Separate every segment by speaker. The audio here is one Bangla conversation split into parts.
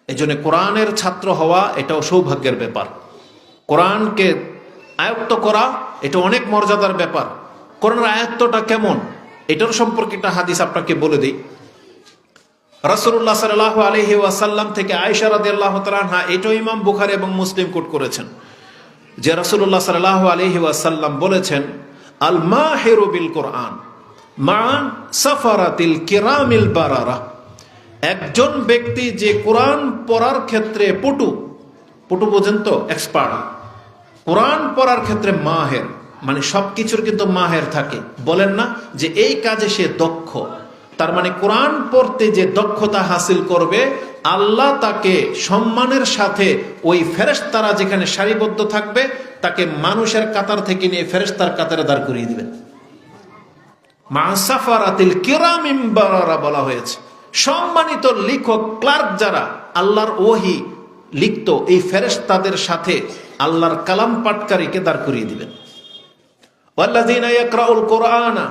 Speaker 1: এই জন্য কোরআনের ছাত্র হওয়া এটাও সৌভাগ্যের ব্যাপার। কোরআনকে আয়ত্ত করা এটা অনেক মর্যাদার ব্যাপার। কোরআনের আয়ত্তটা কেমন এটার সম্পর্কে একটা হাদিস আপনাকে বলে দিই। রাসূলুল্লাহ সাল্লাল্লাহু আলাইহি ওয়াসাল্লাম থেকে আয়েশা রাদিয়াল্লাহু তাআলা আনহা, এটাও ইমাম বুখারী এবং মুসলিম কোট করেছেন, যে রাসূলুল্লাহ সাল্লাল্লাহু আলাইহি ওয়াসাল্লাম বলেছেন, আল মাহিরু বিল কোরআন মা সাফারাতিল কিরামিল বারারা। একজন ব্যক্তি যে কোরআন পড়ার ক্ষেত্রে পটু বোঝেন তো, এক্সপার্ট, কোরআন পড়ার ক্ষেত্রে মাহের, মানে সবকিছুর কিন্তু মাহের থাকে, বলেন না যে এই কাজে সে দক্ষ। তার মানে কোরআন পড়তে যে দক্ষতা হাসিল করবে, আল্লাহ তাকে সম্মানের সাথে ওই ফেরেশতারা যেখানে সারিবদ্ধ থাকবে তাকে মানুষের কাতার থেকে নিয়ে ফেরেশতার কাতারে দাঁড় করিয়ে দিবেন। মা সাফারাতিল কিরামিল বারারা বলা হয়েছে, সম্মানিত লেখক ক্লার্ক যারা আল্লাহর ওহী লিখত, এই ফেরেশতাদের সাথে আল্লাহর কালাম পাঠকারীকে দাঁড় করিয়ে দিবেন। ওয়াল্লাযীনা ইয়াকরাউল কুরআনা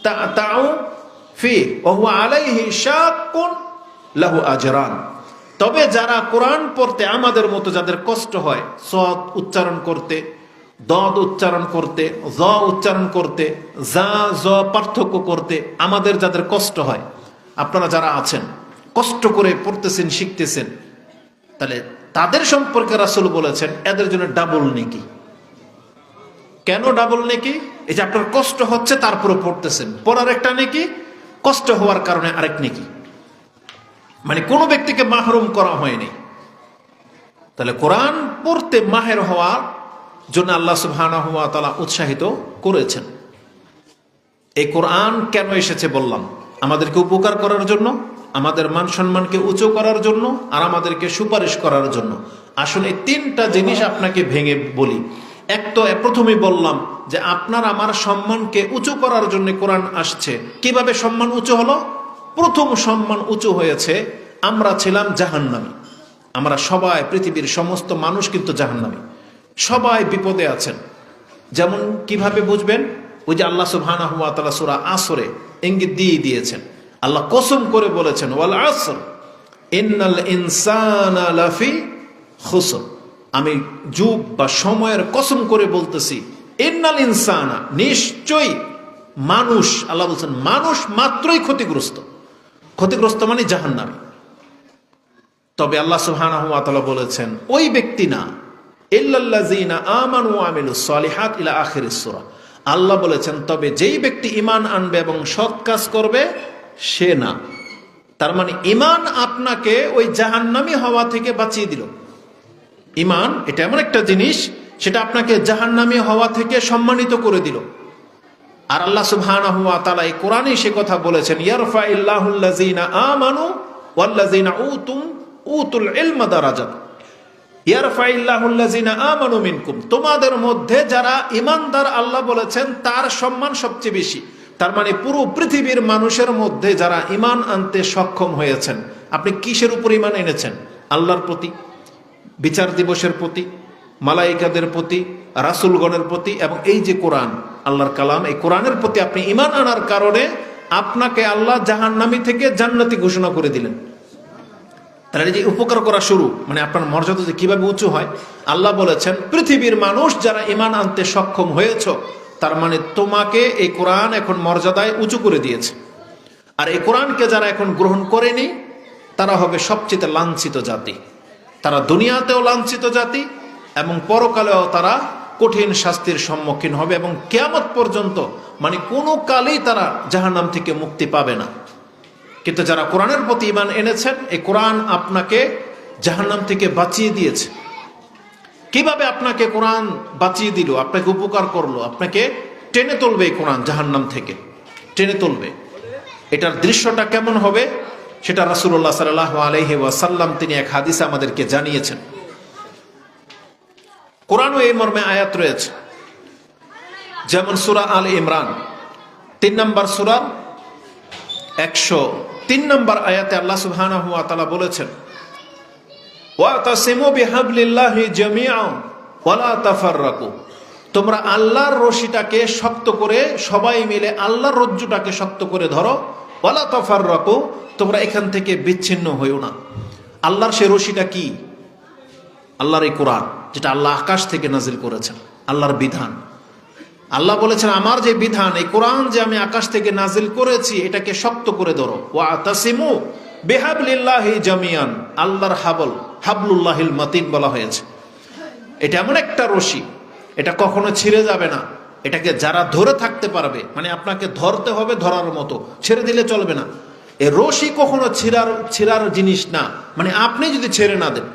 Speaker 1: তা'তাউ ফি ওয়া হুয়া আলাইহি শাক্কুন লাহু আজরান। তবে যারা কোরআন পড়তে আমাদের মতো যাদের কষ্ট হয়, সদ উচ্চারণ করতে, দদ উচ্চারণ করতে, জ উচ্চারণ করতে, জা জ পার্থক্য করতে আমাদের যাদের কষ্ট হয়, আপনারা যারা আছেন কষ্ট করে পড়তেছেন, শিখতেছেন, তাহলে তাদের সম্পর্কে রাসূল বলেছেন এদের জন্য ডাবল নেকি। কেন ডাবল নেকি? এই যে আপনার কষ্ট হচ্ছে তারপরে পড়তেছেন, পড়ার একটা নেকি, কষ্ট হওয়ার কারণে আরেক নেকি, মানে কোনো ব্যক্তিকে মাহরুম করা হয়নি। তাহলে কোরআন পড়তে মাহের হওয়ার জন্য আল্লাহ সুবহানাহু ওয়া তাআলা উৎসাহিত করেছেন। এই কোরআন কেন এসেছে বললাম, আমাদেরকে উপকার করার জন্য, আমাদের মান সম্মানকে উঁচু করার জন্য, আর আমাদেরকে সুপারিশ করার জন্য। আসলে এই তিনটা জিনিস আপনাকে ভেঙে বলি। এক তো প্রথমেই বললাম যে আপনার আমার সম্মানকে উঁচু করার জন্য কোরআন আসছে। কিভাবে সম্মান উঁচু হলো? প্রথম সম্মান উঁচু হয়েছে, আমরা ছিলাম জাহান্নামী। আমরা সবাই, পৃথিবীর সমস্ত মানুষ কিন্তু জাহান্নামী, সবাই বিপদে আছেন। যেমন কিভাবে বুঝবেন? ওই যে আল্লাহ সুবহানাহু ওয়া তাআলা সূরা আসরে ইঙ্গিত দিয়ে দিয়েছেন, আল্লাহ কসম করে বলেছেন, ওয়াল আসর ইন্নাল ইনসানা লাফি খুসর। আমি যুগ বা সময়ের কসম করে বলতেছি, ইন্নাল ইনসানা, নিশ্চয়ই মানুষ, আল্লাহ বলছেন মানুষ মাত্রই ক্ষতিগ্রস্ত। ক্ষতিগ্রস্ত মানে জাহান্নামী। তবে আল্লাহ সুবহানাহু ওয়া তাআলা বলেছেন ওই ব্যক্তি না, ইল্লাল্লাযীনা আমানু ওয়া আমিলুস সালিহাত ইলা আখিরিস সূরা। আল্লাহ বলেছেন তবে যেই ব্যক্তি ঈমান আনবে এবং সৎ কাজ করবে সে না। তার মানে ঈমান আপনাকে ওই জাহান্নামী হওয়া থেকে বাঁচিয়ে দিল। ঈমান এটা এমন একটা জিনিস, সেটা আপনাকে জাহান্নামী হওয়া থেকে সম্মানিত করে দিল। আর আল্লাহ সুবহানাহু ওয়া তাআলা এই কোরআনে সে কথা বলেছেন, ইয়ারফাইল্লাহুল্লাযীনা আমানু ওয়াল্লাযীনা উতুল ইলমা দারাজাত। ইয়ারফাইল্লাহুল্লাযীনা আমানু মিনকুম, তোমাদের মধ্যে যারা ঈমানদার আল্লাহ বলেছেন তার সম্মান সবচেয়ে বেশি। তার মানে পুরো পৃথিবীর মানুষের মধ্যে যারা ঈমান আনতে সক্ষম হয়েছেন, আপনি কিসের উপর ঈমান এনেছেন? আল্লাহর প্রতি, বিচার দিবসের প্রতি, মালাইকাদের প্রতি, রাসূলগণের প্রতি, এবং এই যে কোরআন আল্লাহর কালাম, এই কোরআনের প্রতি আপনি ঈমান আনার কারণে আপনাকে আল্লাহ জাহান্নামী থেকে জান্নাতি ঘোষণা করে দিলেন। তাহলে এই যে উপকার করা শুরু, মানে আপনার মর্যাদা যে কিভাবে উঁচু হয়। আল্লাহ বলেছেন পৃথিবীর মানুষ যারা ঈমান আনতে সক্ষম হয়েছ, তার মানে তোমাকে এই কোরআন এখন মর্যাদায় উঁচু করে দিয়েছে। আর এই কোরআনকে যারা এখন গ্রহণ করেনি তারা হবে সবচেয়ে লাঞ্ছিত জাতি। তারা দুনিয়াতেও লাঞ্ছিত জাতি এবং পরকালেও তারা কঠিন শাস্তির সম্মুখীন হবে, এবং কিয়ামত পর্যন্ত মানে কোনো কালেই তারা জাহান্নাম থেকে মুক্তি পাবে না। কিন্তু যারা কোরআনের প্রতি ঈমান এনেছেন, এই কোরআন আপনাকে জাহান্নাম থেকে বাঁচিয়ে দিয়েছে। কিভাবে আপনাকে কোরআন বাঁচিয়ে দিল, আপনাকে উপকার করলো, আপনাকে টেনে তুলবে এই কোরআন জাহান্নাম থেকে, টেনে তুলবে। এটার দৃশ্যটা কেমন হবে সেটা রাসূলুল্লাহ সাল্লাল্লাহু আলাইহি ওয়াসাল্লাম তিনি এক হাদিসে আমাদেরকে জানিয়েছেন। কোরআনও এই মর্মে আয়াত রয়েছে, যেমন সূরা আল ইমরান 3 নম্বর সূরা 103 নম্বর আয়াতে আল্লাহ সুবহানাহু ওয়া তাআলা বলেছেন, ওয়াতাসিমু বিহাবলিল্লাহি জামিআন ওয়ালা তাফাররাকু। তোমরা আল্লাহর রশিটাকে শক্ত করে, সবাই মিলে আল্লাহর রজ্জুটাকে শক্ত করে ধরো। ওয়ালা তাফাররাকু, তোমরা এখান থেকে বিচ্ছিন্ন হইও না। আল্লাহর সে রশিটা কি? আল্লাহর এই কোরআন, যেটা আল্লাহ আকাশ থেকে নাজিল করেছেন, আল্লাহর বিধান। আল্লাহ বলেছেন আমার যে বিধান, এই কোরআন যে আমি আকাশ থেকে নাজিল করেছি, এটাকে শক্ত করে ধরো। ওয়াতাসিমু বিহাবলিল্লাহি জামিয়ান, আল্লাহর হাবলুল্লাহিল মাতিন বলা হয়েছে। এটা এমন একটা রশি, এটা কখনো ছিঁড়ে যাবে না। এটাকে যারা ধরে থাকতে পারবে, মানে আপনাকে ধরতে হবে ধরার মতো, ছেড়ে দিলে চলবে না। এই রশি কখনো ছিঁড়ার জিনিস না, মানে আপনি যদি ছেড়ে না দেন,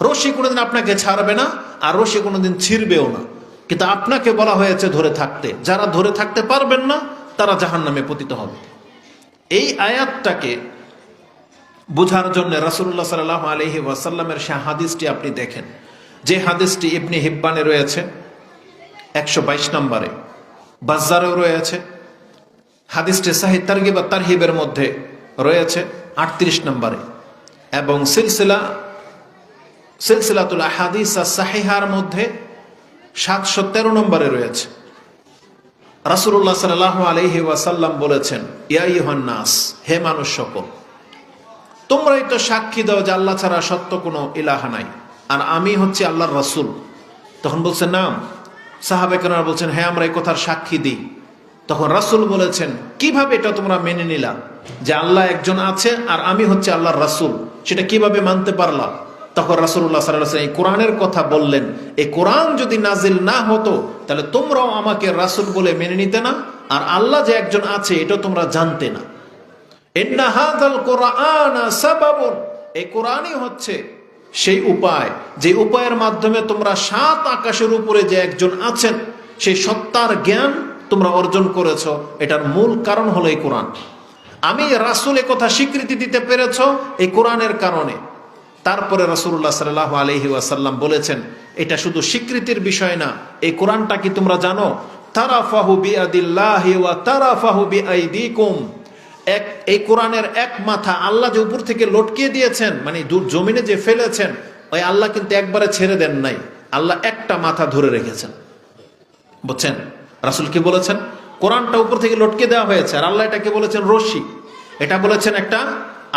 Speaker 1: রশি কোনোদিন আপনাকে ছাড়বে না, আর রশি কোনোদিন ছিঁড়বেও না। কিন্তু আপনাকে বলা হয়েছে ধরে থাকতে। যারা ধরে থাকতে পারবেন না, তারা জাহান্নামে পতিত হবে। এই আয়াতটাকে বোঝার জন্য রাসূলুল্লাহ সাল্লাল্লাহু আলাইহি ওয়াসাল্লামের সে হাদিসটি আপনি দেখেন, যে হাদিসটি ইবনে হিব্বানে রয়েছে 122 নম্বরে, বাজ্জারেও রয়েছে। হাদিসটি সাহিহ তারগিব ওয়া তারহিবের মধ্যে রয়েছে 38 নম্বরে, এবং সিলসিলাতুল আহাদিস আস-সাহিহার মধ্যে 713 নম্বরে রয়েছে। রাসূলুল্লাহ সাল্লাল্লাহু আলাইহি ওয়াসাল্লাম বলেছেন, ইয়া আইয়ুহান নাস, হে মানুষ সকল, তোমরাই তো সাক্ষী দাও যে আল্লাহ ছাড়া সত্য কোনো ইলাহা নাই, আর আমি হচ্ছে আল্লাহর রাসূল। তখন বলছেন নাম। সাহাবায়ে কেরাম বলছেন, হ্যাঁ আমরা এই কথার সাক্ষী দিই। তখন রাসূল বলেছেন, কিভাবে এটা তোমরা মেনে নিলা যে আল্লাহ একজন আছে আর আমি হচ্ছে আল্লাহর রাসূল, সেটা কিভাবে মানতে পারলা? তখন রাসূলুল্লাহ সাল্লাল্লাহু আলাইহি ওয়াসাল্লাম এই কোরআনের কথা বললেন, এই কোরআন যদি নাজিল না হতো তাহলে তোমরাও আমাকে রাসূল বলে মেনে নিতে না, আর আল্লাহ যে একজন আছে এটাও তোমরা জানতে না। ইন্না হাযাল কুরআনা সাবাবুন, এই কোরআনই হচ্ছে সেই উপায়, যে উপায়ের মাধ্যমে তোমরা 7 আকাশের উপরে যে একজন আছেন সেই সত্তার জ্ঞান তোমরা অর্জন করেছো। এটার মূল কারণ হলো এই কোরআন। আমি রাসূল এ কথা স্বীকৃতি দিতে পেরেছো এই কোরআনের কারণে। তারপরে রাসূলুল্লাহ সাল্লাল্লাহু আলাইহি ওয়াসাল্লাম বলেছেন, এটা শুধু স্বীকৃতির বিষয় না, এই কোরআনটা কি তোমরা জানো? তারাফাহু বিয়াদিল্লাহি ওয়া তারাফাহু বিআইদিকুম, এই কোরআনের এক মাথা আল্লাহ যে উপর থেকে লটকিয়ে দিয়েছেন, মানে দূর জমিনে যে ফেলেছেন, ওই আল্লাহ কিন্তু একবারে ছেড়ে দেন নাই, আল্লাহ একটা মাথা ধরে রেখেছেন। বুঝছেন রাসূল কি বলেছেন? কোরআনটা উপর থেকে লটকে দেওয়া হয়েছে, আর আল্লাহ এটাকে বলেছেন রশি। এটা বলেছেন একটা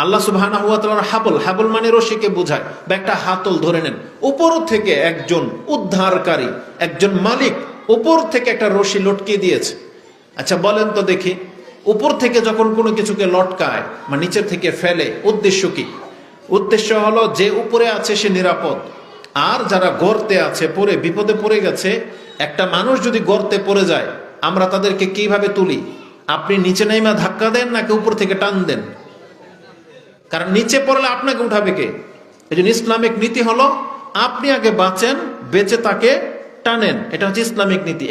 Speaker 1: আল্লাহ সুবহানাহু ওয়া তাআলার হাবল মানে রশিকে বোঝায়, বা একটা হাতল ধরে নেন। উপর থেকে একজন উদ্ধারকারী, একজন মালিক উপর থেকে একটা রশি লটকিয়ে দিয়েছে। আচ্ছা বলেন তো দেখি, উপর থেকে যখন কোনো কিছুকে লটকায় বা নিচের থেকে ফেলে, উদ্দেশ্য কি? উদ্দেশ্য হলো যে উপরে আছে সে নিরাপদ, আর যারা গর্তে আছে, পড়ে বিপদে পড়ে গেছে। একটা মানুষ যদি গর্তে পড়ে যায়, আমরা তাদেরকে কিভাবে তুলি? আপনি নিচে নাইমা ধাক্কা দেন নাকি উপর থেকে টান দেন? কারণ নিচে পড়লে আপনাকে উঠাবে কে? এই জন্য ইসলামিক নীতি হলো আপনি আগে বাঁচেন, বেঁচে তাকে টানেন। এটা হচ্ছে ইসলামিক নীতি।